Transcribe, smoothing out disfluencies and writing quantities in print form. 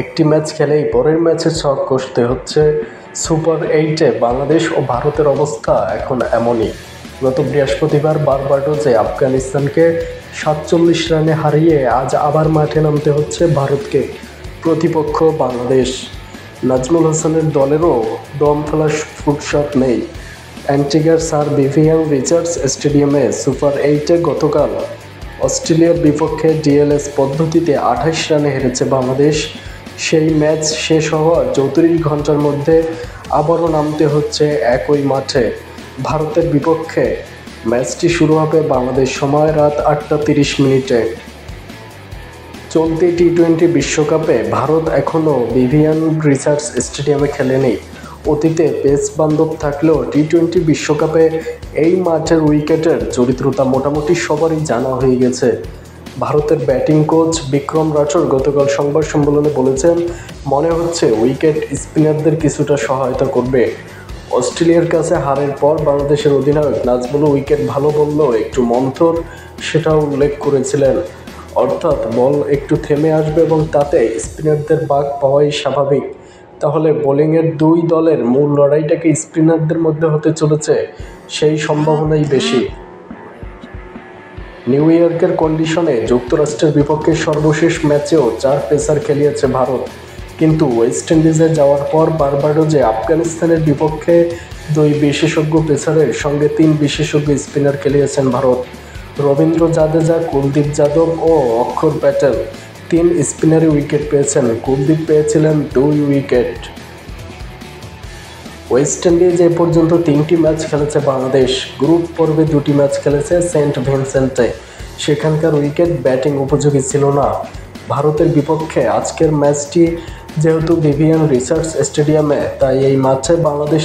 একটি ম্যাচ খেলেই পরের ম্যাচে ছক কষতে হচ্ছে। সুপার 8-এ বাংলাদেশ ও ভারতের অবস্থা এখন এমনই। গত বৃহস্পতিবার বারবাডোসে আফগানিস্তানকে 47 রানে হারিয়ে আজ আবার মাঠে নামতে হচ্ছে ভারতকে। প্রতিপক্ষ বাংলাদেশ। নাজমুল হাসানের দলেরও দম ফেলার ফুরসত নেই। অ্যান্টিগার স্যার ভিভিয়ান রিচার্ডস স্টেডিয়ামে সুপার 8-এ গতকাল অস্ট্রেলিয়ার বিপক্ষে ডিএলএস পদ্ধতিতে 28 রানে হেরেছে বাংলাদেশ। সেই ম্যাচ শেষ হওয়ার 34 ঘন্টার মধ্যে আবারও নামতে হচ্ছে একই মাঠে ভারতের বিপক্ষে। ম্যাচটি শুরু হবে বাংলাদেশ সময় রাত 8:30। চলতি টি-20 বিশ্বকাপে ভারত এখনও ভিভিয়ান রিচার্ডস স্টেডিয়ামে খেলেনি। অতীতে পেস বান্ধব থাকলেও টি-20 বিশ্বকাপে এই মাঠের উইকেটের চরিত্রতা মোটামুটি সবারই জানা হয়ে গেছে। ভারতের ব্যাটিং কোচ বিক্রম রাঠোর গতকাল সংবাদ সম্মেলনে বলেছেন, মনে হচ্ছে উইকেট স্পিনারদের কিছুটা সহায়তা করবে। অস্ট্রেলিয়ার কাছে হারের পর বাংলাদেশের অধিনায়ক নাজমুল উইকেট ভালো বললেও একটু মন্থর, সেটাও উল্লেখ করেছিলেন। অর্থাৎ বল একটু থেমে আসবে এবং তাতে স্পিনারদের বাগ পাওয়াই স্বাভাবিক। তাহলে বোলিংয়ের দুই দলের মূল লড়াইটাকে স্পিনারদের মধ্যে হতে চলেছে, সেই সম্ভাবনাই বেশি। নিউ ইয়র্কের কন্ডিশনে যুক্তরাষ্ট্রের বিপক্ষে সর্বশেষ ম্যাচেও 4 পেসার খেলিয়েছে ভারত, কিন্তু ওয়েস্ট ইন্ডিজে যাওয়ার পর বারবাডোসে আফগানিস্তানের বিপক্ষে 2 বিশেষজ্ঞ পেসারের সঙ্গে 3 বিশেষজ্ঞ স্পিনার খেলিয়েছেন ভারত। রবীন্দ্র জাদেজা, কুলদীপ যাদব ও অক্ষর প্যাটেল 3 স্পিনারে উইকেট পেয়েছেন। কুলদীপ পেয়েছিলেন 2 উইকেট। ওয়েস্ট ইন্ডিজ এ পর্যন্ত 3টি ম্যাচ খেলেছে বাংলাদেশ। গ্রুপ পর্বে 2টি ম্যাচ খেলেছে সেন্ট ভিনসেন্টে, সেখানকার উইকেট ব্যাটিং উপযোগী ছিল না। ভারতের বিপক্ষে আজকের ম্যাচটি যেহেতু ভিভিয়ান রিচার্ডস স্টেডিয়ামে, তাই এই ম্যাচে বাংলাদেশ